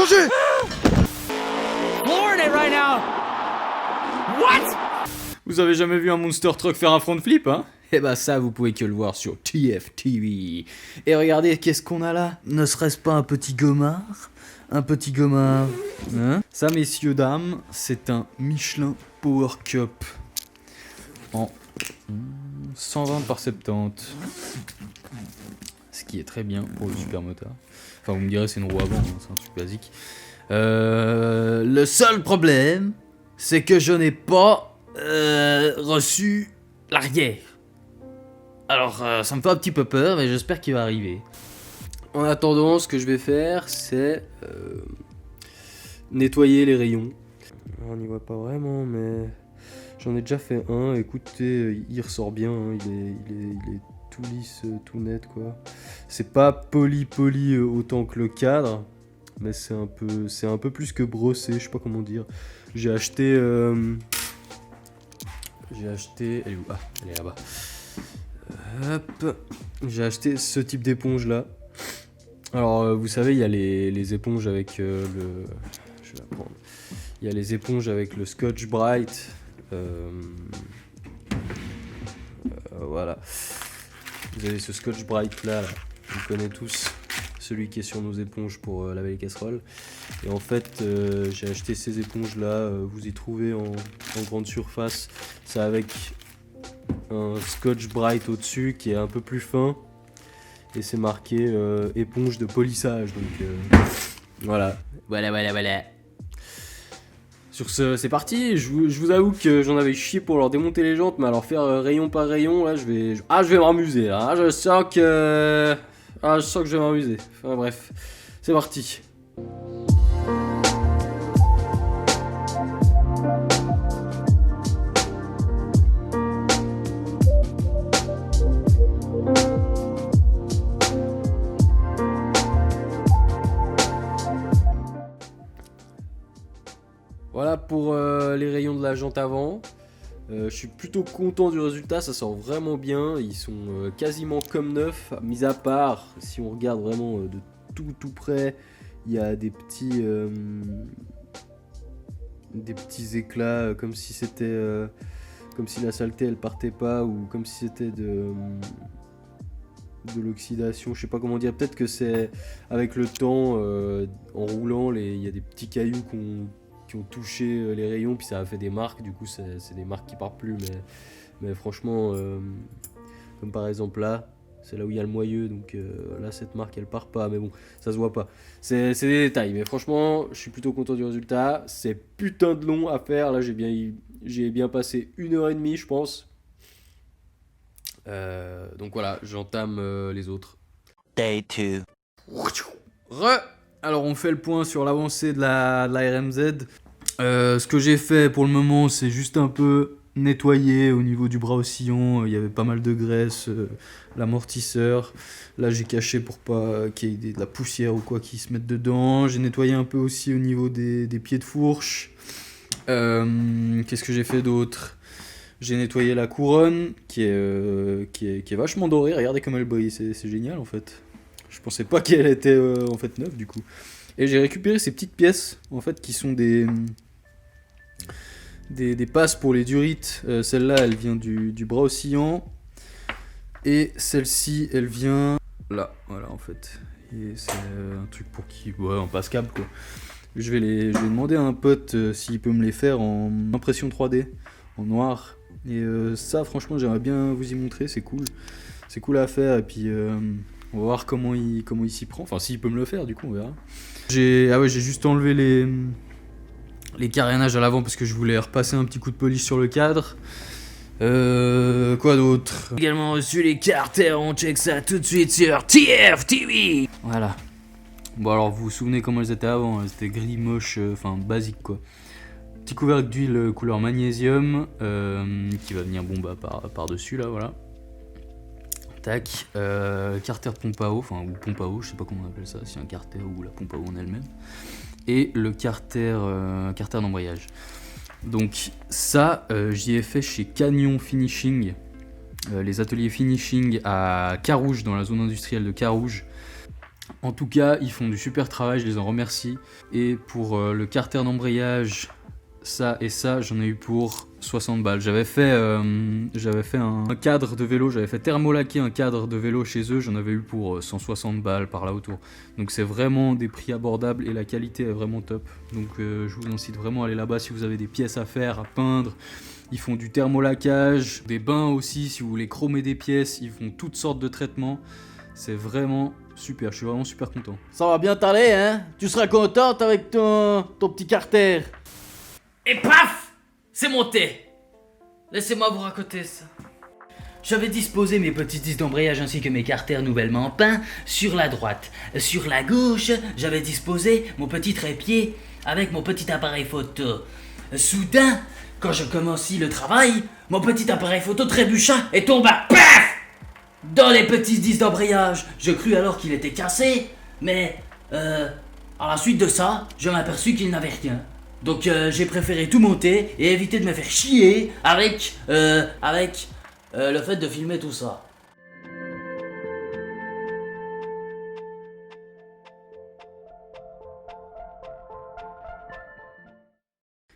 danger! Flooring it right now. What? Vous avez jamais vu un monster truck faire un front flip, hein? Eh bah ça, vous pouvez que le voir sur TFTV. Et regardez, qu'est-ce qu'on a là? Ne serait-ce pas un petit gomard? Un petit gomard, hein? Ça, messieurs, dames, c'est un Michelin Power Cup en 120 par 70. Ce qui est très bien pour le super motard. Enfin, vous me direz, c'est une roue avant, hein, c'est un truc basique. Le seul problème, c'est que je n'ai pas reçu l'arrière. Alors, ça me fait un petit peu peur, mais j'espère qu'il va arriver. En attendant, ce que je vais faire, c'est nettoyer les rayons. On n'y voit pas vraiment, mais j'en ai déjà fait un. Écoutez, il ressort bien, hein. Il est tout lisse, tout net, quoi. C'est pas poli autant que le cadre, mais c'est un peu plus que brossé, je sais pas comment dire. J'ai acheté... Elle est où? Ah, elle est là-bas. Hop. J'ai acheté ce type d'éponge là. Alors vous savez, il y a les éponges avec le... Je vais la prendre. Il y a les éponges avec le Scotch Brite. Voilà. Vous avez ce Scotch Brite là. On connaît tous. Celui qui est sur nos éponges pour laver les casseroles. Et en fait, j'ai acheté ces éponges là. Vous y trouvez en grande surface. C'est avec un Scotch Brite au-dessus qui est un peu plus fin. Et c'est marqué éponge de polissage. Donc voilà. Voilà. Sur ce, c'est parti. Je vous avoue que j'en avais chié pour leur démonter les jantes. Mais alors faire rayon par rayon, là, je vais m'amuser. Là. Je sens que je vais m'amuser. Enfin bref, c'est parti. Voilà pour les rayons de la jante avant. Je suis plutôt content du résultat, ça sort vraiment bien. Ils sont quasiment comme neufs, mis à part, si on regarde vraiment de tout près, il y a des petits éclats comme si c'était comme si la saleté elle partait pas, ou comme si c'était de l'oxydation, je sais pas comment dire. Peut-être que c'est avec le temps, en roulant, il y a des petits cailloux qui ont touché les rayons, puis ça a fait des marques. Du coup c'est des marques qui partent plus, mais franchement, comme par exemple là, c'est là où il y a le moyeu, donc là cette marque elle part pas, mais bon, ça se voit pas. C'est des détails, mais franchement je suis plutôt content du résultat. C'est putain de long à faire, là j'ai bien passé 1h30 je pense. Donc voilà, j'entame les autres. Day 2. Alors on fait le point sur l'avancée de la RMZ. Ce que j'ai fait pour le moment, c'est juste un peu nettoyer au niveau du bras oscillant. Il y avait pas mal de graisse, l'amortisseur. Là j'ai caché pour pas qu'il y ait de la poussière ou quoi qui se mette dedans. J'ai nettoyé un peu aussi au niveau des pieds de fourche. Qu'est-ce que j'ai fait d'autre? J'ai nettoyé la couronne qui est vachement dorée. Regardez comme elle brille, c'est génial en fait. Je pensais pas qu'elle était en fait neuve du coup. Et j'ai récupéré ces petites pièces en fait qui sont des passes pour les durites. Celle-là elle vient du bras oscillant. Et celle-ci elle vient là, voilà en fait. Et c'est un truc pour qui... Ouais, un passe-câble quoi. Je vais demander à un pote s'il peut me les faire en impression 3D, en noir. Et ça franchement j'aimerais bien vous y montrer, c'est cool. C'est cool à faire et puis... on va voir comment il s'y prend. Enfin, s'il peut me le faire, du coup, on verra. J'ai juste enlevé les carénages à l'avant parce que je voulais repasser un petit coup de polish sur le cadre. Quoi d'autre? Également reçu les carters, on check ça tout de suite sur TFTV. Voilà. Bon, alors, vous vous souvenez comment elles étaient avant? Elles étaient gris, moche, enfin, basique, quoi. Petit couvercle d'huile couleur magnésium qui va venir par-dessus, là, voilà. Tac, carter de pompe à eau, enfin ou pompe à eau, je sais pas comment on appelle ça, si c'est un carter ou la pompe à eau en elle-même. Et le carter d'embrayage. Donc ça, j'y ai fait chez Canyon Finishing, les ateliers finishing à Carouge, dans la zone industrielle de Carouge. En tout cas, ils font du super travail, je les en remercie. Et pour le carter d'embrayage, ça et ça, j'en ai eu pour 60 balles. J'avais fait un cadre de vélo, j'avais fait thermolaquer un cadre de vélo chez eux, j'en avais eu pour 160 balles par là autour. Donc c'est vraiment des prix abordables et la qualité est vraiment top. Donc je vous incite vraiment à aller là-bas si vous avez des pièces à faire, à peindre. Ils font du thermolaquage, des bains aussi, si vous voulez chromer des pièces, ils font toutes sortes de traitements. C'est vraiment super, je suis vraiment super content. Ça va bien t'aller, hein? Tu seras contente avec ton petit carter. Et paf! C'est monté! Laissez-moi vous raconter ça. J'avais disposé mes petits disques d'embrayage ainsi que mes carters nouvellement peints sur la droite. Sur la gauche, j'avais disposé mon petit trépied avec mon petit appareil photo. Soudain, quand je commençais le travail, mon petit appareil photo trébucha et tomba, paf! Dans les petits disques d'embrayage. Je crus alors qu'il était cassé, mais à la suite de ça, je m'aperçus qu'il n'avait rien. Donc j'ai préféré tout monter et éviter de me faire chier avec le fait de filmer tout ça.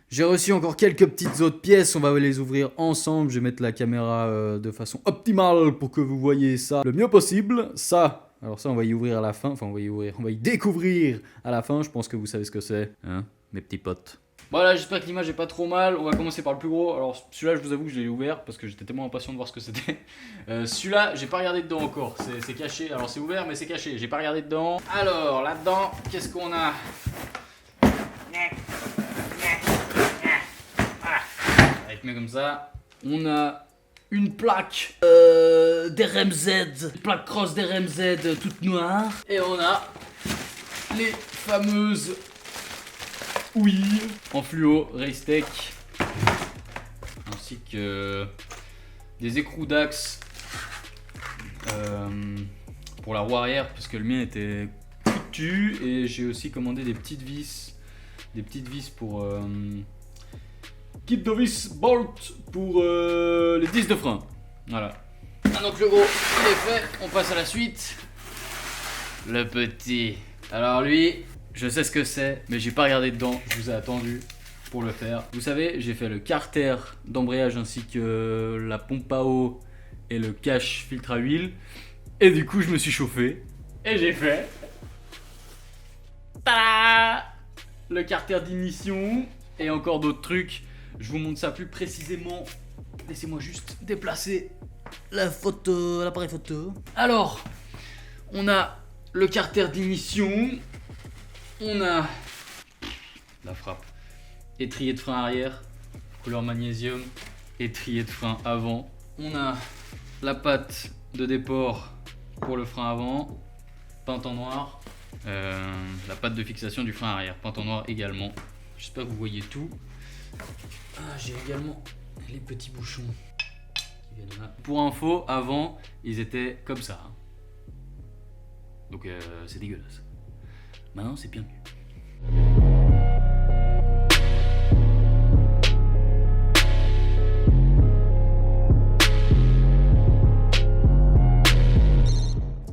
J'ai reçu encore quelques petites autres pièces, on va les ouvrir ensemble. Je vais mettre la caméra de façon optimale pour que vous voyez ça le mieux possible. Ça, alors ça on va y ouvrir à la fin, enfin on va y découvrir à la fin. Je pense que vous savez ce que c'est, hein, mes petits potes. Voilà, j'espère que l'image est pas trop mal. On va commencer par le plus gros. Alors celui-là, je vous avoue que je l'ai ouvert parce que j'étais tellement impatient de voir ce que c'était. Celui-là, j'ai pas regardé dedans encore. C'est caché. Alors c'est ouvert, mais c'est caché. J'ai pas regardé dedans. Alors là-dedans, qu'est-ce qu'on a? Avec mieux comme ça. On a une plaque d'RMZ, plaque cross d'RMZ toute noire. et on a les fameuses ouïes en fluo Racetech, ainsi que des écrous d'axe pour la roue arrière puisque le mien était foutu, et j'ai aussi commandé des petites vis pour kit de vis bolt pour les disques de frein. Voilà. Ah, donc le gros il est fait, on passe à la suite. Le petit. Alors lui, je sais ce que c'est, mais j'ai pas regardé dedans, je vous ai attendu pour le faire. Vous savez, j'ai fait le carter d'embrayage ainsi que la pompe à eau et le cache filtre à huile. Et du coup, je me suis chauffé et j'ai fait tada, le carter d'ignition et encore d'autres trucs. Je vous montre ça plus précisément. Laissez-moi juste déplacer L'appareil photo. Alors, on a le carter d'ignition, on a la frappe, étrier de frein arrière, couleur magnésium, étrier de frein avant, on a la patte de déport pour le frein avant, peinte en noir, la patte de fixation du frein arrière, peinte en noir également. J'espère que vous voyez tout. Ah, j'ai également les petits bouchons qui viennent là. Pour info, avant, ils étaient comme ça. Donc c'est dégueulasse. Maintenant, c'est bien mieux.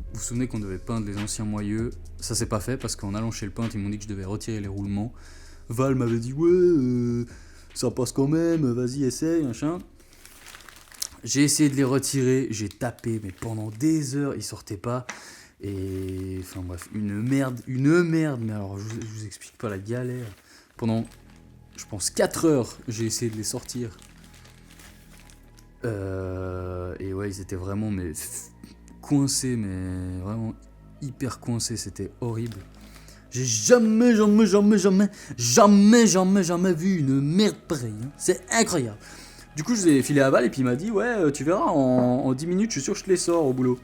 Vous vous souvenez qu'on devait peindre les anciens moyeux? Ça s'est pas fait parce qu'en allant chez le peintre, ils m'ont dit que je devais retirer les roulements. Val m'avait dit ouais, ça passe quand même, vas-y essaye, machin. J'ai essayé de les retirer, j'ai tapé, mais pendant des heures, ils sortaient pas. Et enfin bref, une merde, mais alors je vous explique pas la galère. Pendant, je pense 4 heures, j'ai essayé de les sortir. Et ouais, ils étaient vraiment coincés, mais vraiment hyper coincés, c'était horrible. J'ai jamais vu une merde pareille, hein. C'est incroyable. Du coup, je vous ai filé à Val et puis il m'a dit ouais, tu verras, en 10 minutes, je suis sûr que je te les sors au boulot.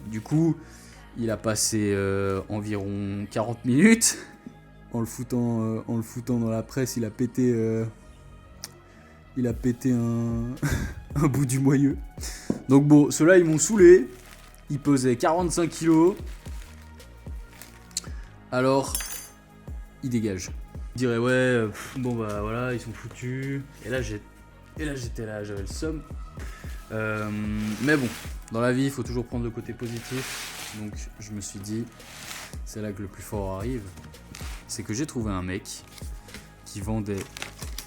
Du coup, il a passé environ 40 minutes en le foutant dans la presse. Il a pété un bout du moyeu. Donc bon, ceux-là, ils m'ont saoulé. Ils pesaient 45 kilos. Alors, ils dégagent. Je dirais ouais, bon bah voilà, ils sont foutus. Et là, j'étais là, j'avais le seum. Mais bon, dans la vie, il faut toujours prendre le côté positif. Donc je me suis dit, c'est là que le plus fort arrive. C'est que j'ai trouvé un mec qui vendait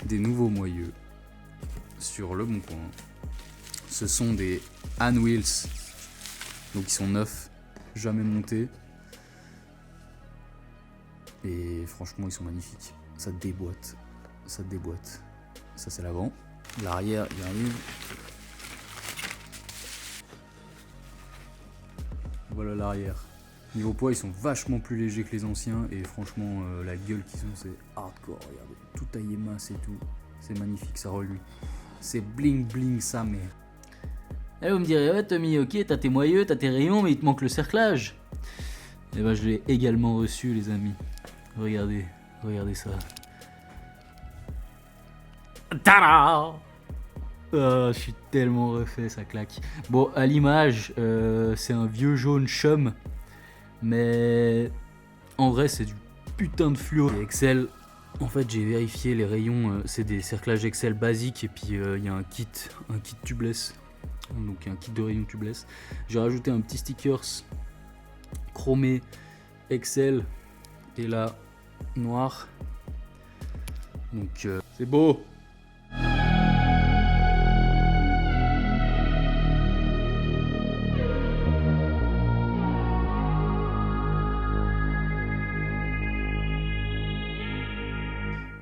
des nouveaux moyeux sur Le Bon Coin. Ce sont des Han Wheels. Donc ils sont neufs, jamais montés. Et franchement ils sont magnifiques. Ça déboîte. Ça déboîte. Ça c'est l'avant. L'arrière il arrive. Voilà l'arrière. Niveau poids, ils sont vachement plus légers que les anciens et franchement, la gueule qu'ils ont, c'est hardcore. Regardez, tout taillé masse et tout. C'est magnifique, ça reluit. C'est bling bling sa mère. Et vous me direz, ouais Tommy, ok, t'as tes moyeux, t'as tes rayons, mais il te manque le cerclage. Et ben je l'ai également reçu, les amis. Regardez, regardez ça. Tada! Je suis tellement refait, ça claque. Bon, à l'image, c'est un vieux jaune chum, mais en vrai, c'est du putain de fluo. Et Excel, en fait, j'ai vérifié les rayons, c'est des cerclages Excel basiques, et puis il y a un kit tubeless, donc un kit de rayons tubeless. J'ai rajouté un petit stickers chromé Excel, et là, noir. Donc, c'est beau!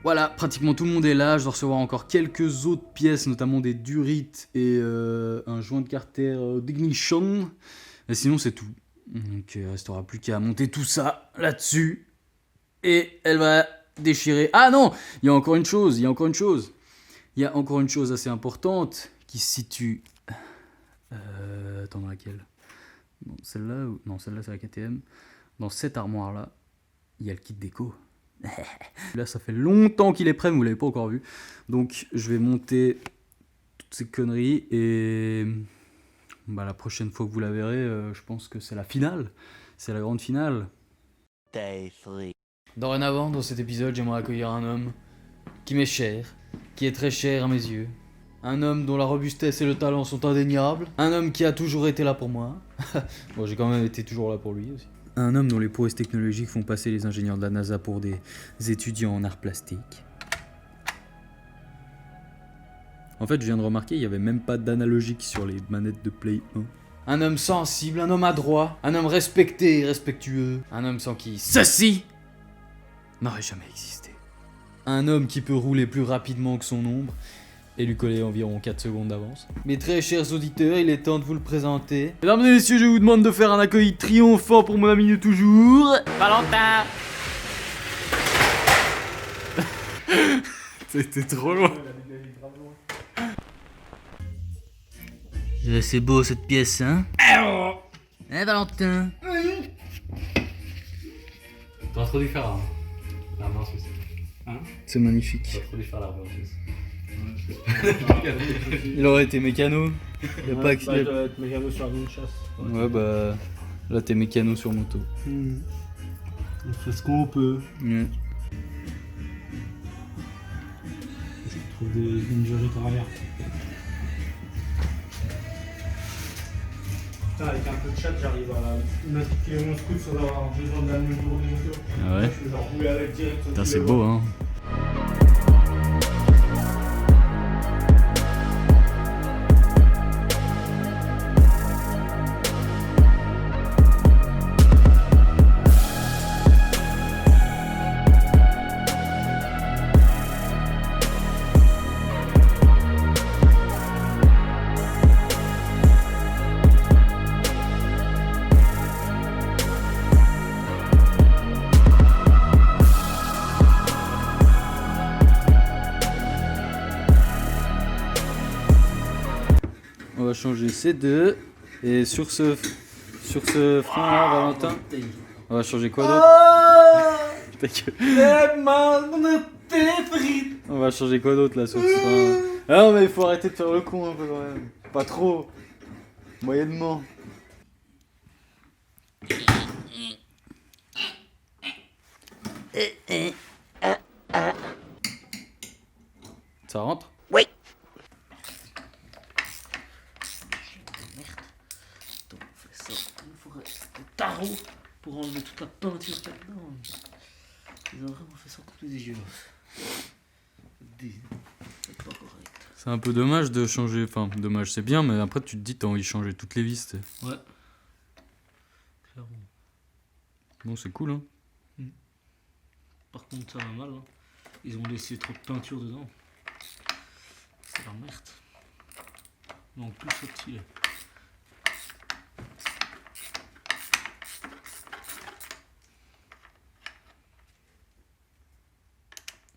Voilà, pratiquement tout le monde est là. Je dois recevoir encore quelques autres pièces, notamment des durites et un joint de carter d'ignition. Et sinon, c'est tout. Donc, il ne restera plus qu'à monter tout ça là-dessus. Et elle va déchirer. Ah non, il y a encore une chose. Il y a encore une chose assez importante qui se situe. Attends, dans laquelle? Non, celle-là ou... Non, celle-là, c'est la KTM. Dans cette armoire-là, il y a le kit déco. Là ça fait longtemps qu'il est prêt mais vous l'avez pas encore vu, donc je vais monter toutes ces conneries et la prochaine fois que vous la verrez, je pense que c'est la finale, c'est la grande finale. Dorénavant dans cet épisode j'aimerais accueillir un homme qui m'est cher, qui est très cher à mes yeux, un homme dont la robustesse et le talent sont indéniables, un homme qui a toujours été là pour moi. Bon, j'ai quand même été toujours là pour lui aussi. Un homme dont les prouesses technologiques font passer les ingénieurs de la NASA pour des étudiants en arts plastiques. En fait, je viens de remarquer, il n'y avait même pas d'analogique sur les manettes de Play 1. Un homme sensible, un homme adroit, un homme respecté et respectueux. Un homme sans qui ceci n'aurait jamais existé. Un homme qui peut rouler plus rapidement que son ombre et lui coller environ 4 secondes d'avance. Mes très chers auditeurs, il est temps de vous le présenter. Mesdames et messieurs, je vous demande de faire un accueil triomphant pour mon ami de toujours, Valentin. C'était trop loin. C'est beau cette pièce, hein? Hein, Valentin? T'aurais trop dû faire la main suisse. Hein? C'est magnifique. T'aurais trop dû faire la main suisse. Il aurait été mécano. Il y a pas que... je dois être mécano sur une chasse. Ouais, bah... Là, t'es mécano sur moto. On fait ce qu'on peut. Ouais. Je trouve des ninjurites en arrière. Putain, avec un peu de chat, j'arrive à matriculer mon scout sans avoir besoin de la mesure des motos. Ah ouais? Je peux genre rouler avec direct. Putain, c'est beau, hein. On va changer ces deux. Et sur ce frein là, Valentin, on va changer quoi d'autre? Ta gueule. On va changer quoi d'autre là sur ce frein? Ah non, mais il faut arrêter de faire le con un peu quand même. Pas trop. Moyennement. Ça rentre? Oui. Attends, on fait ça. Il faudrait... tarot pour enlever toute la peinture qu'il y a dedans. Ils ont vraiment fait ça contre les yeux. C'est pas correct. C'est un peu dommage de changer, enfin dommage c'est bien, mais après tu te dis t'as envie de changer toutes les vis. Ouais. Clairement. Bon c'est cool hein. Par contre ça va mal. Hein. Ils ont laissé trop de peinture dedans. C'est la merde. Donc plus subtil.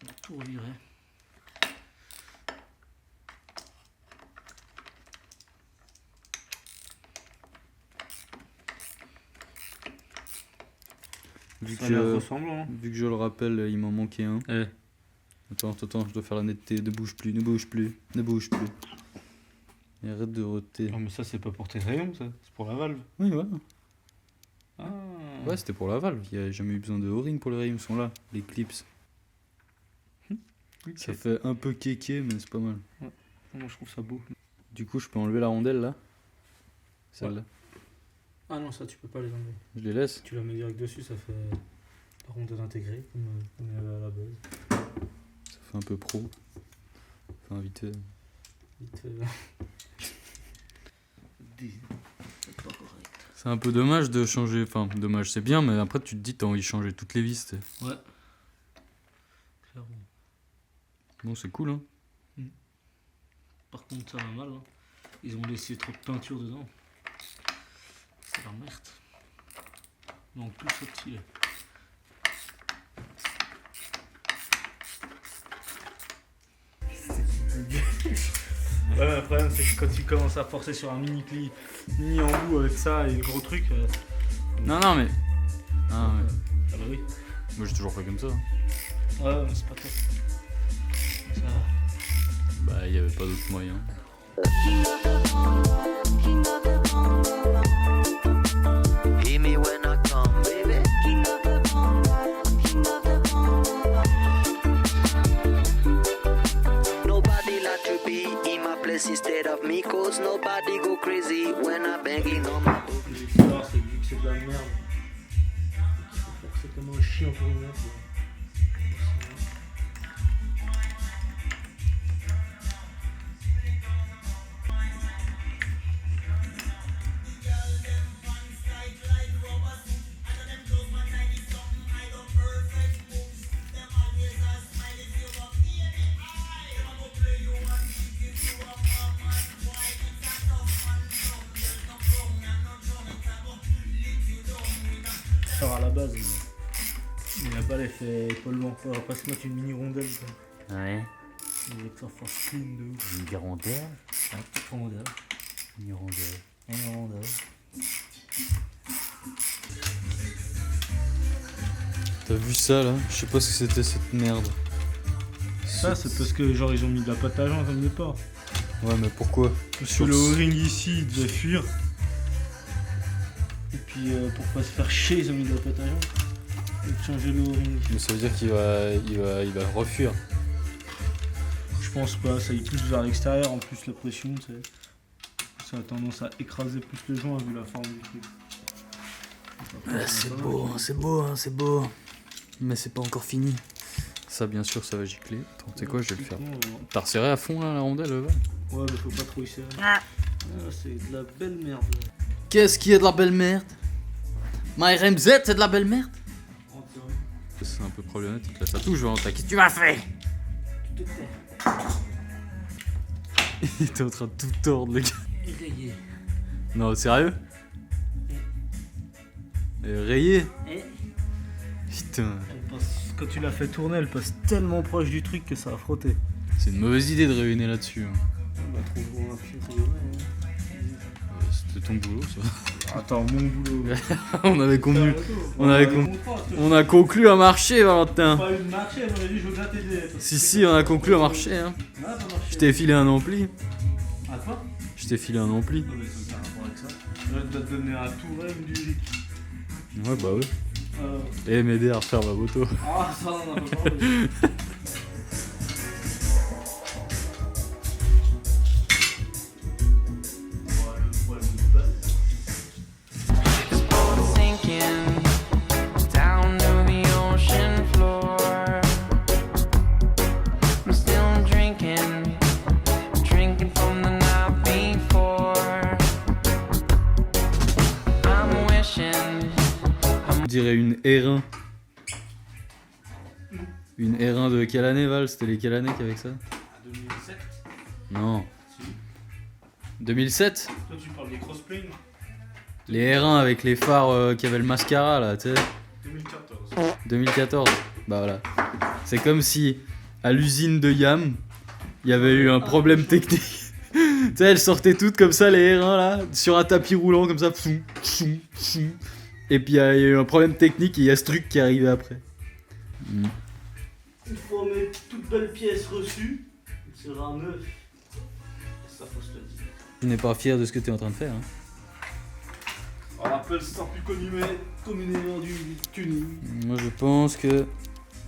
On va tout revirer. Vu Ça a l'air que, ressemblant. vu que je le rappelle, il m'en manquait un. Attends, je dois faire la netteté. Ne bouge plus. Et arrête de roter. Non mais ça c'est pas pour tes rayons ça, c'est pour la valve. Oui, voilà. Ah. Ouais, c'était pour la valve. Il n'y a jamais eu besoin de O-ring pour les rayons, ils sont là. Les clips. Okay. Ça fait un peu kéké, mais c'est pas mal. Moi je trouve ça beau. Du coup, je peux enlever la rondelle là. Celle-là. Ah non ça tu peux pas les enlever. Je les laisse. Tu la mets direct dessus, ça fait la rondelle intégrée comme il y avait à la base. Ça fait un peu pro. Enfin, vite fait. Vite fait. C'est pas correct. C'est un peu dommage de changer. Enfin, dommage c'est bien, mais après tu te dis t'as envie de changer toutes les vis. Ouais. Clairement. Bon, c'est cool hein. Par contre ça va mal. Hein. Ils ont laissé trop de peinture dedans. C'est la merde. Donc plus subtil. Ouais, le problème c'est que quand tu commences à forcer sur un mini embout avec ça et le gros truc. Non, non, mais. Ah ouais. Ah bah oui. Moi j'ai toujours fait comme ça. Ouais, mais c'est pas top. Ça va. Bah, il y avait pas d'autre moyen. Hear me when I come, baby. Nobody like to be in my place instead of me, cause nobody go crazy when I banging on my L'histoire, c'est que vu que c'est de la merde, il faut forcer comme un chien pour une mettre. Alors à la base, il n'a pas l'effet polluant. Faut pas se mettre une mini rondelle. Quoi. Ouais. Il veut que ça fasse clean de ouf. Une rondelle. Un petit rondelle. Une rondelle. Une rondelle. T'as vu ça là? Je sais pas ce que c'était cette merde. Ça, c'est parce que genre ils ont mis de la pâte à joint comme départ. Ouais, mais pourquoi? Parce que le O-ring ici, il devait fuir. Et puis pour pas se faire chier, ils ont mis de la pâte à joint. Et changer le O-ring. Mais ça veut dire qu'il va refuir. Je pense pas, ça y pousse vers l'extérieur, en plus la pression, tu sais. Ça a tendance à écraser plus le joint vu la forme du truc. C'est beau, c'est beau, hein, c'est beau. Mais c'est pas encore fini. Ça, bien sûr, ça va gicler. Attends, tu sais quoi, je vais le faire. Ouais, T'as resserré à fond là la rondelle, Val? mais faut pas trop y serrer. Ah, c'est de la belle merde. Qu'est-ce qui est de la belle merde? My RMZ, c'est de la belle merde? C'est un peu problématique là, ça touche Valentin. Qu'est-ce que tu Tu m'as fait? Il était en train de tout tordre, le gars. Rayé. Non, sérieux? Rayé? Putain, Quand tu l'as fait tourner, elle passe tellement proche du truc que ça a frotté. c'est une mauvaise idée de rayonner là-dessus. Hein. On va trop gros un pied, c'est dommage. C'était ton boulot, ça. Attends, mon boulot. On avait convenu. On a conclu à marcher, Valentin. Pas eu de marché, on avait dit je veux bien t'aider. Si, on a conclu à marcher. Hein. Ah, ça marche. Je t'ai filé un ampli. À quoi? Je t'ai filé un ampli. Non, mais ça n'a rapport avec ça. Je dois te donner un Tourelle du Lick. Ouais, bah ouais. Et m'aider à refaire ma moto. Ah, ça, on en a pas parlé. sink dirait une R1. Une R1 de quelle année, Val? C'était les quelle année qu'avec ça? 2007. Non. Si. 2007? Toi, tu parles des crossplane. Les R1 avec les phares qui avaient le mascara là, tu sais. 2014. 2014. Bah voilà. C'est comme si à l'usine de Yam, il y avait eu un problème technique. Tu sais, elles sortaient toutes comme ça, les R1 là, sur un tapis roulant comme ça. Pfou, pfou, pfou. Et puis il y a eu un problème technique et il y a ce truc qui est arrivé après. Il faut mettre toute belle pièce reçue. Il sera neuf. Ça, faut se le dire. Je n'ai pas fier de ce que tu es en train de faire. Hein. On appelle ça plus communément du tuning. Moi je pense que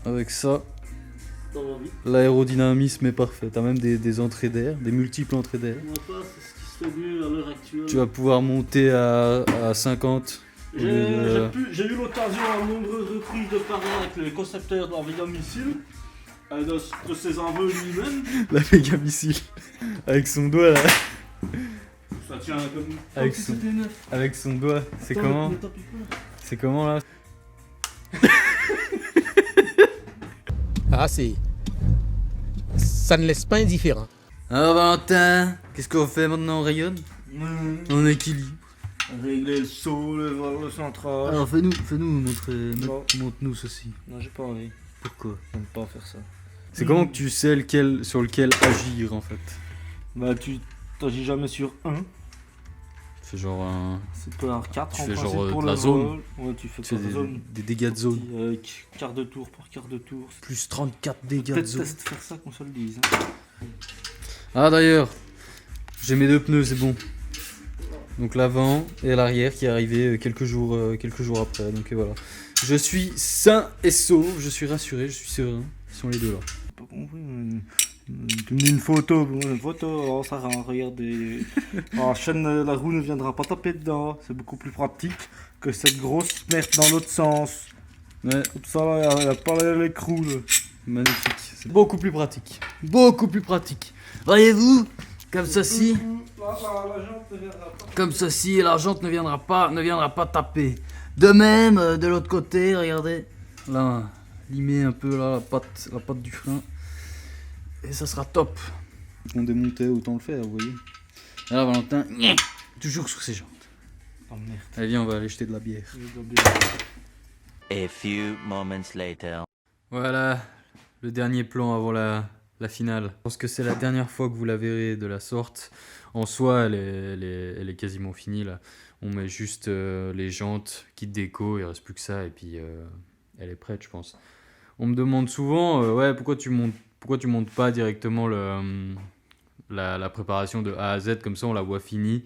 avec ça, Dans la vie. l'aérodynamisme est parfait. T'as même des entrées d'air, des multiples entrées d'air. On va pas, c'est ce qui se fait mieux à l'heure actuelle. Tu vas pouvoir monter à 50. J'ai eu l'occasion à nombreuses reprises de parler avec le concepteur de la Vega Missile, de ses envols lui-même. La méga missile. Avec son doigt là. Ça tient comme. Avec si son- c'était neuf. Avec son doigt. C'est Attends, comment? ne tapis pas. C'est comment là? Ah, c'est. Ça ne laisse pas indifférent. Alors Valentin, qu'est-ce qu'on fait maintenant? On rayonne? On équilibre. Régler le saut, le vol, le central. Alors fais-nous Non. montre-nous ceci. Non, j'ai pas envie. Pourquoi? J'aime pas faire ça. C'est comment que tu sais sur lequel agir en fait? Bah, tu t'agis jamais sur 1. Tu fais genre un. C'est pas un 4 Tu en fais principe genre, pour de le la zone. vol. Ouais, tu fais Tu fais ta zone. des dégâts de zone. Quart de tour par quart de tour. Plus 34 dégâts de Peut-être zone. test faire ça qu'on se le dise. Ah d'ailleurs, j'ai mes 2 pneus, c'est bon. Donc l'avant et l'arrière qui est arrivé quelques jours après. Donc voilà. Je suis sain et sauf, je suis rassuré, je suis serein. Ils sont les deux là. Pas compris. Tu me dis une photo, oh, ça regardez. La chaîne, la roue ne viendra pas taper dedans. C'est beaucoup plus pratique que cette grosse merde dans l'autre sens. Ouais, Comme ça, là, il n'y a pas l'écrou. magnifique. C'est beaucoup plus pratique. Beaucoup plus pratique. Voyez-vous, comme ceci, comme ceci, la jante ne viendra pas taper. De même, de l'autre côté, regardez. Là, limer un peu là, la patte du frein. Et ça sera top. On démontait, autant le faire, vous voyez. Alors Valentin, toujours sur ses jantes. Oh merde. Allez viens, on va aller jeter de la bière. A few moments later. Voilà, le dernier plan avant la finale. Je pense que c'est la dernière fois que vous la verrez de la sorte. En soi, elle est quasiment finie là. On met juste les jantes, kit déco, il reste plus que ça et puis elle est prête, je pense. On me demande souvent, ouais, pourquoi tu montes pas directement la préparation de A à Z, comme ça on la voit finie,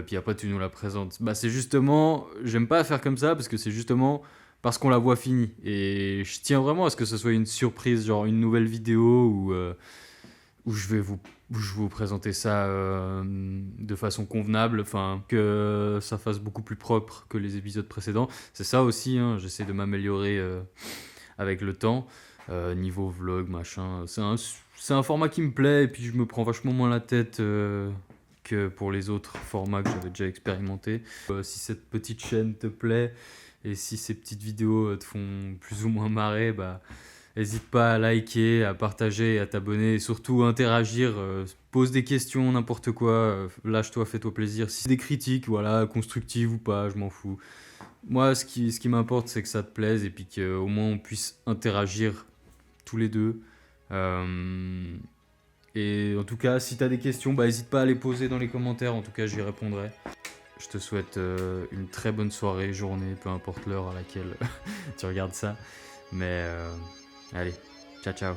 puis après tu nous la présentes. Bah c'est justement, j'aime pas faire comme ça parce que c'est justement parce qu'on la voit finie. Et je tiens vraiment à ce que ce soit une surprise, genre une nouvelle vidéo où je vais vous présenter ça de façon convenable, enfin que ça fasse beaucoup plus propre que les épisodes précédents. C'est ça aussi, hein, j'essaie de m'améliorer avec le temps, niveau vlog, machin. C'est un format qui me plaît et puis je me prends vachement moins la tête que pour les autres formats que j'avais déjà expérimenté. Si cette petite chaîne te plaît et si ces petites vidéos te font plus ou moins marrer, bah n'hésite pas à liker, à partager, à t'abonner et surtout à interagir. Pose des questions, n'importe quoi. Lâche-toi, fais-toi plaisir. Si c'est des critiques, voilà, constructives ou pas, je m'en fous. Moi, ce qui m'importe, c'est que ça te plaise et puis qu'au moins on puisse interagir tous les deux. Et en tout cas, si t'as des questions, bah n'hésite pas à les poser dans les commentaires. En tout cas, j'y répondrai. Je te souhaite une très bonne soirée, journée, peu importe l'heure à laquelle tu regardes ça. Mais allez, ciao ciao.